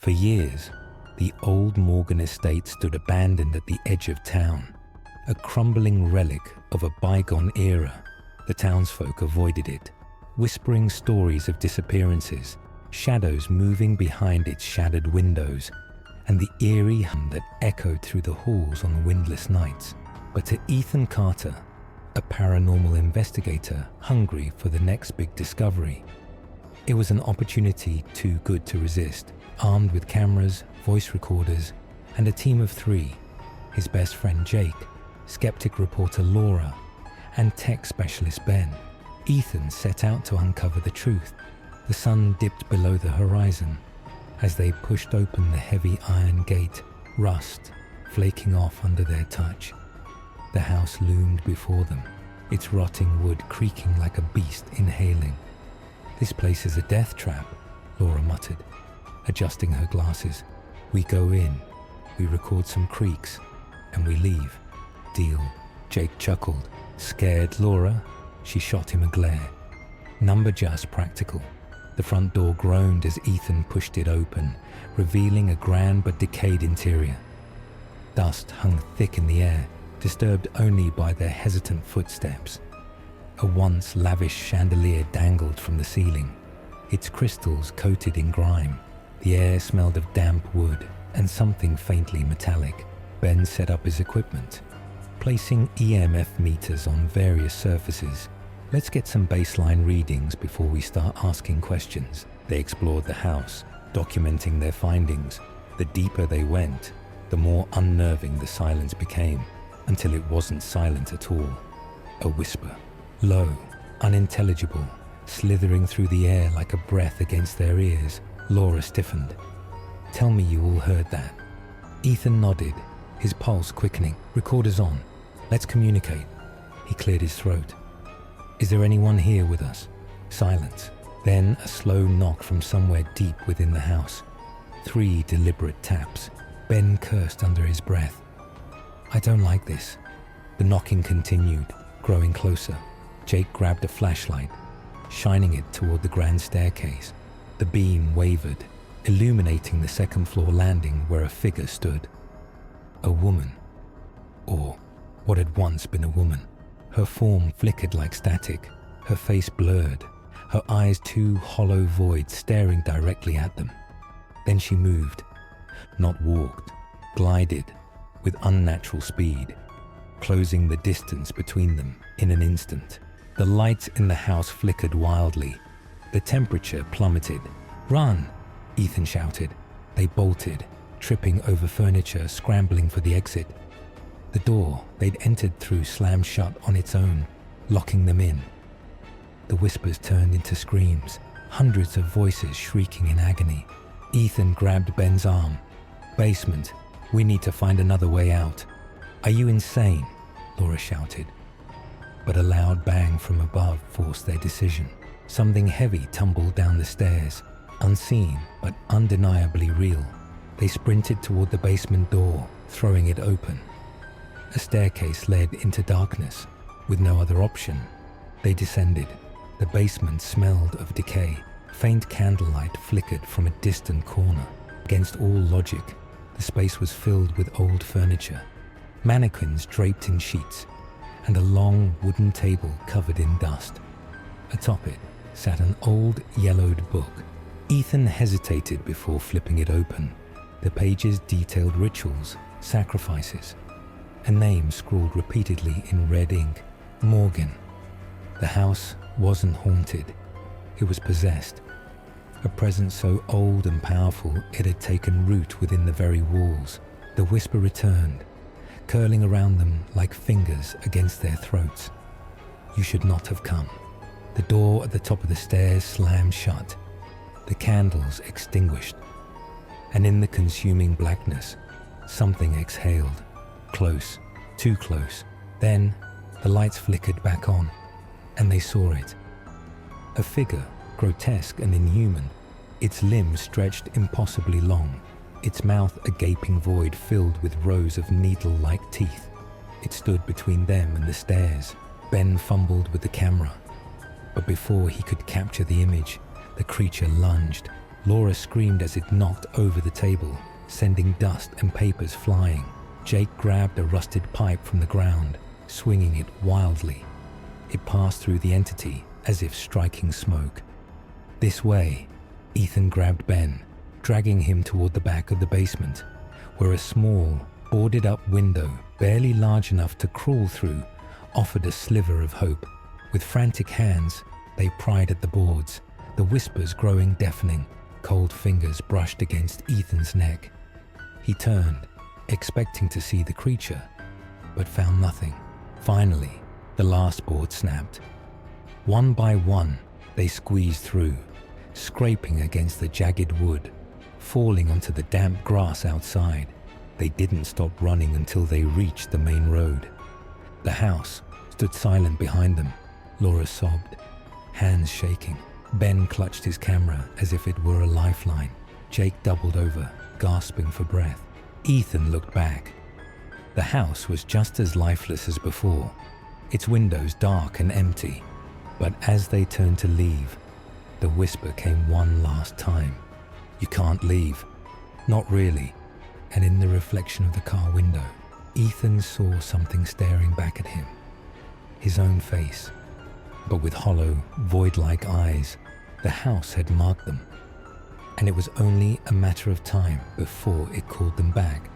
For years, the old Morgan estate stood abandoned at the edge of town, a crumbling relic of a bygone era. The townsfolk avoided it, whispering stories of disappearances, shadows moving behind its shattered windows, and the eerie hum that echoed through the halls on windless nights. But to Ethan Carter, a paranormal investigator hungry for the next big discovery, it was an opportunity too good to resist. Armed with cameras, voice recorders, and a team of 3, his best friend Jake, skeptic reporter Laura, and tech specialist Ben, Ethan set out to uncover the truth. The sun dipped below the horizon as they pushed open the heavy iron gate, rust flaking off under their touch. The house loomed before them, its rotting wood creaking like a beast inhaling. "This place is a death trap," Laura muttered, adjusting her glasses. "We go in, we record some creaks, and we leave. Deal." Jake chuckled. "Scared, Laura?" She shot him a glare. "Number just practical." The front door groaned as Ethan pushed it open, revealing a grand but decayed interior. Dust hung thick in the air, disturbed only by their hesitant footsteps. A once lavish chandelier dangled from the ceiling, its crystals coated in grime. The air smelled of damp wood and something faintly metallic. Ben set up his equipment, placing EMF meters on various surfaces. "Let's get some baseline readings before we start asking questions." They explored the house, documenting their findings. The deeper they went, the more unnerving the silence became, until it wasn't silent at all. A whisper, low, unintelligible, slithering through the air like a breath against their ears. Laura stiffened. "Tell me you all heard that." Ethan nodded, his pulse quickening. "Recorders on. Let's communicate." He cleared his throat. "Is there anyone here with us?" Silence. Then a slow knock from somewhere deep within the house. 3 deliberate taps. Ben cursed under his breath. "I don't like this." The knocking continued, growing closer. Jake grabbed a flashlight, shining it toward the grand staircase. The beam wavered, illuminating the second-floor landing where a figure stood. A woman. Or what had once been a woman. Her form flickered like static, her face blurred, her eyes 2 hollow voids staring directly at them. Then she moved. Not walked, glided with unnatural speed, closing the distance between them in an instant. The lights in the house flickered wildly. The temperature plummeted. "Run!" Ethan shouted. They bolted, tripping over furniture, scrambling for the exit. The door they'd entered through slammed shut on its own, locking them in. The whispers turned into screams, hundreds of voices shrieking in agony. Ethan grabbed Ben's arm. "Basement, we need to find another way out." "Are you insane?" Laura shouted. But a loud bang from above forced their decision. Something heavy tumbled down the stairs, unseen but undeniably real. They sprinted toward the basement door, throwing it open. A staircase led into darkness. With no other option, they descended. The basement smelled of decay. Faint candlelight flickered from a distant corner. Against all logic, the space was filled with old furniture, mannequins draped in sheets, and a long wooden table covered in dust. Atop it sat an old yellowed book. Ethan hesitated before flipping it open. The pages detailed rituals, sacrifices. A name scrawled repeatedly in red ink, Morgan. The house wasn't haunted. It was possessed. A presence so old and powerful it had taken root within the very walls. The whisper returned, curling around them like fingers against their throats. "You should not have come." The door at the top of the stairs slammed shut, the candles extinguished, and in the consuming blackness, something exhaled. Close, too close. Then the lights flickered back on, and they saw it. A figure, grotesque and inhuman, its limbs stretched impossibly long, its mouth a gaping void filled with rows of needle-like teeth. It stood between them and the stairs. Ben fumbled with the camera, but before he could capture the image, the creature lunged, Laura screamed as it knocked over the table, sending dust and papers flying. Jake grabbed a rusted pipe from the ground, swinging it wildly. It passed through the entity as if striking smoke. This way, Ethan grabbed Ben, dragging him toward the back of the basement, where a small, boarded-up window, barely large enough to crawl through, offered a sliver of hope. With frantic hands, they pried at the boards, the whispers growing deafening. Cold fingers brushed against Ethan's neck. He turned, expecting to see the creature, but found nothing. Finally, the last board snapped. One by one, they squeezed through, scraping against the jagged wood, falling onto the damp grass outside. They didn't stop running until they reached the main road. The house stood silent behind them. Laura sobbed, hands shaking. Ben clutched his camera as if it were a lifeline. Jake doubled over, gasping for breath. Ethan looked back. The house was just as lifeless as before, its windows dark and empty. But as they turned to leave, the whisper came one last time. "You can't leave." "Not really." And in the reflection of the car window, Ethan saw something staring back at him. His own face, but with hollow, void-like eyes. The house had marked them, and it was only a matter of time before it called them back.